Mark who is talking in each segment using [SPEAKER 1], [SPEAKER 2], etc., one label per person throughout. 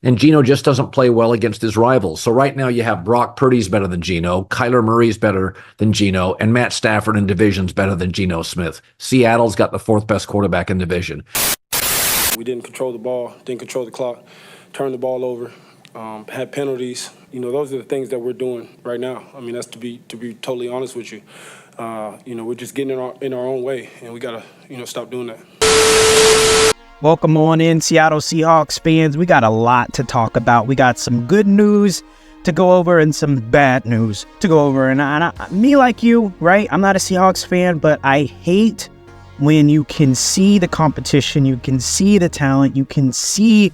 [SPEAKER 1] And Geno just doesn't play well against his rivals. So right now you have Brock Purdy's better than Geno, Kyler Murray's better than Geno, and Matt Stafford in division's better than Geno Smith. Seattle's got the fourth best quarterback in division.
[SPEAKER 2] We didn't control the ball, didn't control the clock, turned the ball over, had penalties. Those are the things that we're doing right now. I mean, that's to be totally honest with you. We're just getting in our own way, and we gotta, stop doing that.
[SPEAKER 3] Welcome on in, Seattle Seahawks fans. We got a lot to talk about. We got some good news to go over and some bad news to go over. And me like you, right? I'm not a Seahawks fan, but I hate when you can see the competition, you can see the talent, you can see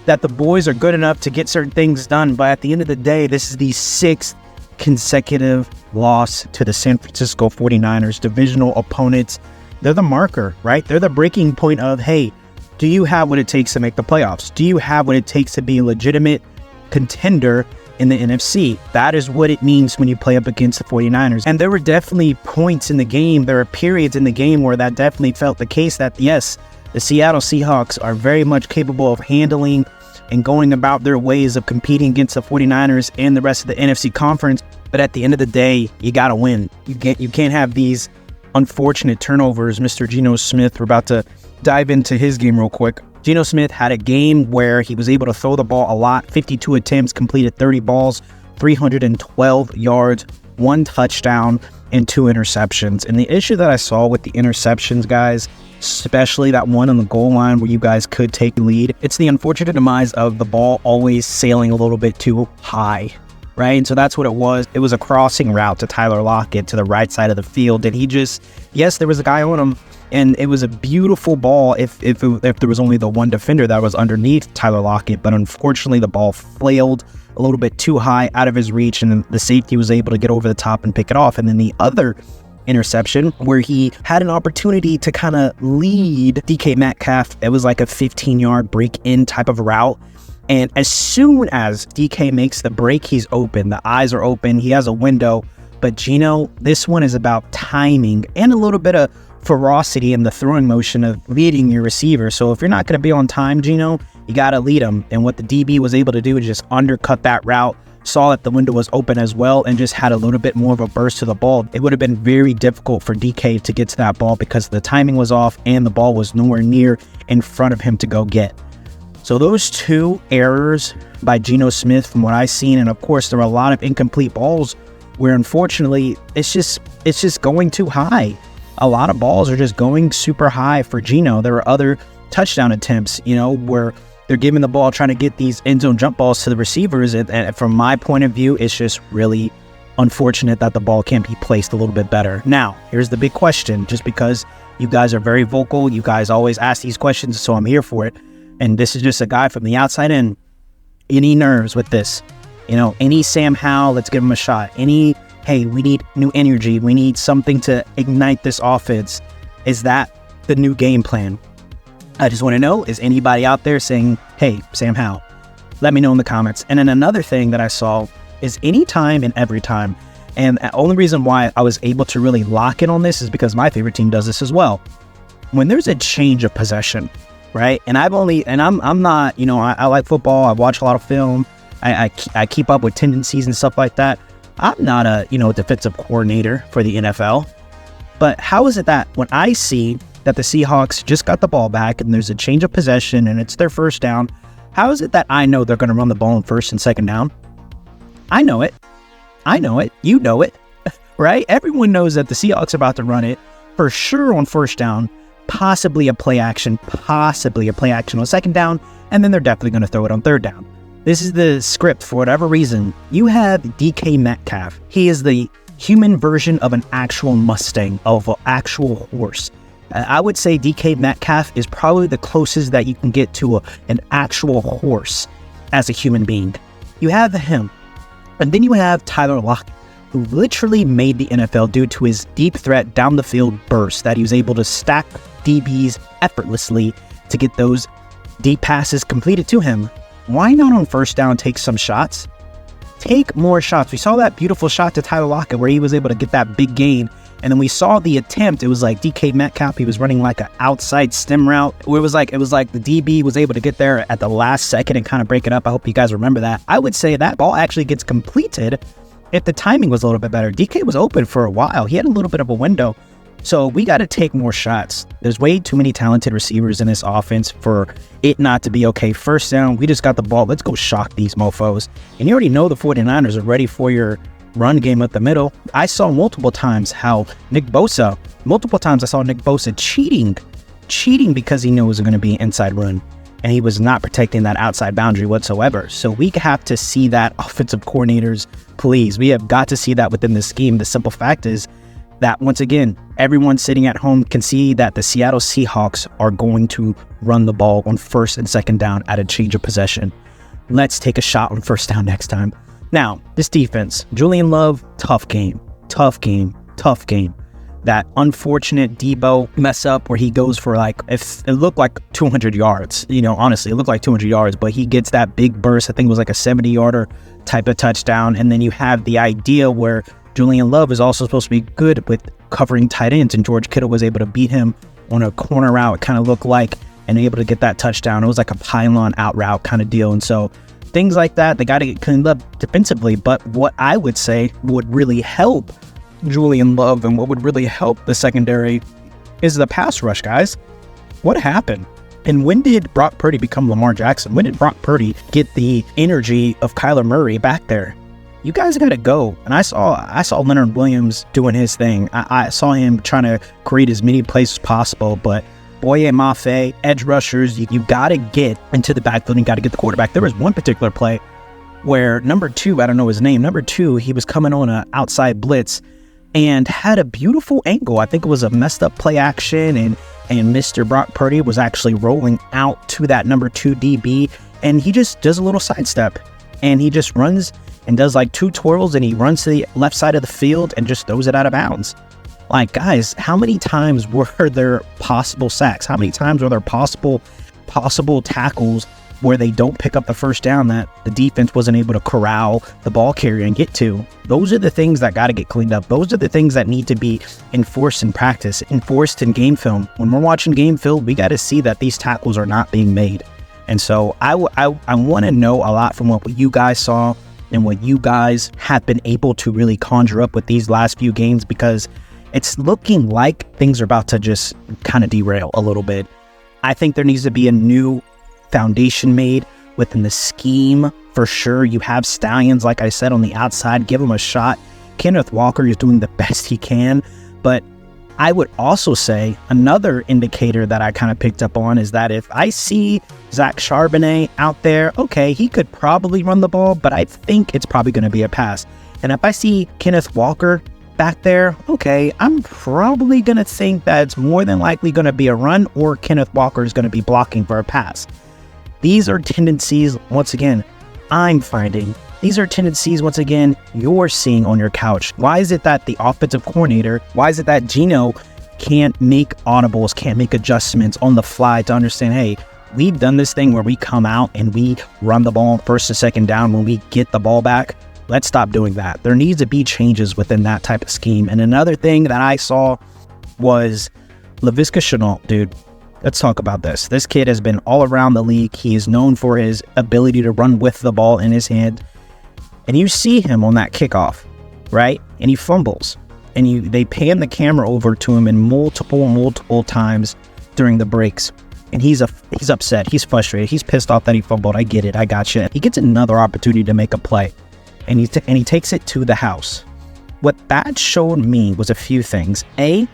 [SPEAKER 3] that the boys are good enough to get certain things done. But at the end of the day, this is the sixth consecutive loss to the San Francisco 49ers, divisional opponents. They're the marker, right? They're the breaking point of, hey, do you have what it takes to make the playoffs? Do you have what it takes to be a legitimate contender in the NFC? That is what it means when you play up against the 49ers. And there were definitely points in the game, there are periods in the game where that definitely felt the case that, yes, the Seattle Seahawks are very much capable of handling and going about their ways of competing against the 49ers and the rest of the NFC conference. But at the end of the day, you got to win. You can't have these unfortunate turnovers. Mr. Geno Smith, we're about to dive into his game real quick. Geno Smith had a game where he was able to throw the ball a lot, 52 attempts, completed 30 balls, 312 yards, 1 touchdown, and 2 interceptions. And the issue that I saw with the interceptions, guys, especially that one on the goal line where you guys could take the lead, it's the unfortunate demise of the ball always sailing a little bit too high, right? And so that's what it was. It was a crossing route to Tyler Lockett to the right side of the field. And he just, yes, there was a guy on him, and it was a beautiful ball if there was only the one defender that was underneath Tyler Lockett. But unfortunately, the ball flailed a little bit too high out of his reach, and the safety was able to get over the top and pick it off. And then the other interception where he had an opportunity to kind of lead DK Metcalf, it was like a 15-yard break-in type of route. And as soon as DK makes the break, he's open. The eyes are open. He has a window. But Geno, this one is about timing and a little bit of ferocity in the throwing motion of leading your receiver. So if you're not going to be on time, Geno, you got to lead him. And what the DB was able to do is just undercut that route, saw that the window was open as well, and just had a little bit more of a burst to the ball. It would have been very difficult for DK to get to that ball because the timing was off and the ball was nowhere near in front of him to go get. So those two errors by Geno Smith from what I've seen, and of course there are a lot of incomplete balls where unfortunately it's just going too high. A lot of balls are just going super high for Geno. There are other touchdown attempts, where they're giving the ball, trying to get these end zone jump balls to the receivers. And from my point of view, it's just really unfortunate that the ball can't be placed a little bit better. Now, here's the big question, just because you guys are very vocal, you guys always ask these questions, so I'm here for it. And this is just a guy from the outside in. Any nerves with this? Any Sam Howell, let's give him a shot. Hey, we need new energy. We need something to ignite this offense. Is that the new game plan? I just want to know, is anybody out there saying, hey, Sam Howell? Let me know in the comments. And then another thing that I saw is anytime and every time. And the only reason why I was able to really lock in on this is because my favorite team does this as well. When there's a change of possession, right? And I'm not, I like football. I watch a lot of film. I keep up with tendencies and stuff like that. I'm not a, defensive coordinator for the NFL, but how is it that when I see that the Seahawks just got the ball back and there's a change of possession and it's their first down, how is it that I know they're going to run the ball on first and second down? I know it. You know it, right? Everyone knows that the Seahawks are about to run it for sure on first down, possibly a play action on second down, and then they're definitely going to throw it on third down. This is the script for whatever reason. You have DK Metcalf. He is the human version of an actual Mustang, of an actual horse. I would say DK Metcalf is probably the closest that you can get to an actual horse as a human being. You have him. And then you have Tyler Lockett, who literally made the NFL due to his deep threat down the field burst that he was able to stack DBs effortlessly to get those deep passes completed to him. Why not on first down take some shots? Take more shots. We saw that beautiful shot to Tyler Lockett where he was able to get that big gain And then we saw the attempt. It was like DK Metcalf. He was running like an outside stem route. It was like the DB was able to get there at the last second and kind of break it up. I hope you guys remember that. I would say that ball actually gets completed if the timing was a little bit better. DK was open for a while. He had a little bit of a window. So we got to take more shots. There's way too many talented receivers in this offense for it not to be okay. First down, we just got the ball. Let's go shock these mofos. And you already know the 49ers are ready for your run game up the middle. I saw multiple times I saw Nick Bosa cheating because he knew it was going to be an inside run. And he was not protecting that outside boundary whatsoever. So we have to see that, offensive coordinators, please. We have got to see that within the scheme. The simple fact is that, once again, everyone sitting at home can see that the Seattle Seahawks are going to run the ball on first and second down at a change of possession. Let's take a shot on first down next time. Now, this defense, Julian Love, tough game. That unfortunate Debo mess up where he goes for if it looked like 200 yards, honestly, it looked like 200 yards, but he gets that big burst. I think it was like a 70-yarder type of touchdown. And then you have the idea where Julian Love is also supposed to be good with covering tight ends, and George Kittle was able to beat him on a corner route, it kind of looked like, and able to get that touchdown. It was like a pylon out route kind of deal. And so things like that, they got to get cleaned up defensively. But what I would say would really help Julian Love and what would really help the secondary is the pass rush, guys. What happened? And when did Brock Purdy become Lamar Jackson? When did Brock Purdy get the energy of Kyler Murray back there? You guys got to go. And I saw Leonard Williams doing his thing. I saw him trying to create as many plays as possible, but Boye Mafe, edge rushers, you got to get into the backfield and got to get the quarterback. There was one particular play where number 2, I don't know his name, number 2, he was coming on an outside blitz and had a beautiful angle. I think it was a messed up play action, and Mr. Brock Purdy was actually rolling out to that number 2 DB, and he just does a little sidestep, and he just runs and does like 2 twirls, and he runs to the left side of the field and just throws it out of bounds. Like, guys, how many times were there possible sacks? How many times were there possible tackles where they don't pick up the first down that the defense wasn't able to corral the ball carrier and get to? Those are the things that got to get cleaned up. Those are the things that need to be enforced in practice, enforced in game film. When we're watching game film, we got to see that these tackles are not being made. And so I want to know a lot from what you guys saw and what you guys have been able to really conjure up with these last few games, because it's looking like things are about to just kind of derail a little bit. I think there needs to be a new foundation made within the scheme for sure. You have Stallions, like I said, on the outside. Give them a shot. Kenneth Walker is doing the best he can, but I would also say another indicator that I kind of picked up on is that if I see Zach Charbonnet out there, okay, he could probably run the ball, but I think it's probably going to be a pass. And if I see Kenneth Walker back there, okay, I'm probably going to think that it's more than likely going to be a run, or Kenneth Walker is going to be blocking for a pass. These are tendencies, once again, I'm finding. These are tendencies, once again, you're seeing on your couch. Why is it that the offensive coordinator, why is it that Gino can't make audibles, can't make adjustments on the fly to understand, hey, we've done this thing where we come out and we run the ball first and second down when we get the ball back. Let's stop doing that. There needs to be changes within that type of scheme. And another thing that I saw was Laviska Shenault, dude. Let's talk about this. This kid has been all around the league. He is known for his ability to run with the ball in his hand. And you see him on that kickoff, right? And he fumbles. And they pan the camera over to him in multiple times during the breaks. And he's upset. He's frustrated. He's pissed off that he fumbled. I get it. I got you. He gets another opportunity to make a play. And he takes it to the house. What that showed me was a few things. A,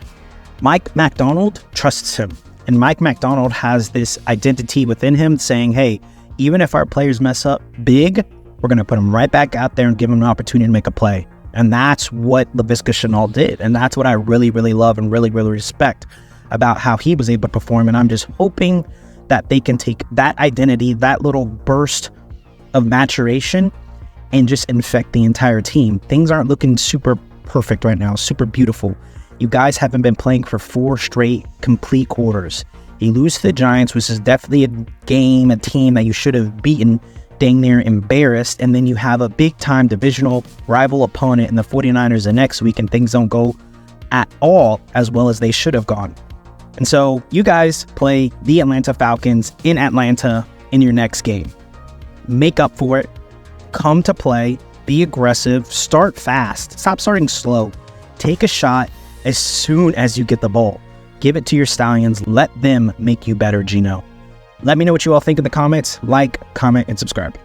[SPEAKER 3] Mike Macdonald trusts him. And Mike Macdonald has this identity within him saying, hey, even if our players mess up big, we're going to put them right back out there and give them an opportunity to make a play. And that's what Laviska Shenault did. And that's what I really, really love and really, really respect about how he was able to perform. And I'm just hoping that they can take that identity, that little burst of maturation, and just infect the entire team. Things aren't looking super perfect right now, super beautiful. You guys haven't been playing for 4 straight complete quarters. You lose to the Giants, which is definitely a team that you should have beaten, dang near embarrassed, and then you have a big-time divisional rival opponent in the 49ers the next week, and things don't go at all as well as they should have gone. And so you guys play the Atlanta Falcons in Atlanta in your next game. Make up for it. Come to play. Be aggressive. Start fast. Stop starting slow. Take a shot as soon as you get the ball. Give it to your Stallions. Let them make you better, Geno. Let me know what you all think in the comments. Like, comment, and subscribe.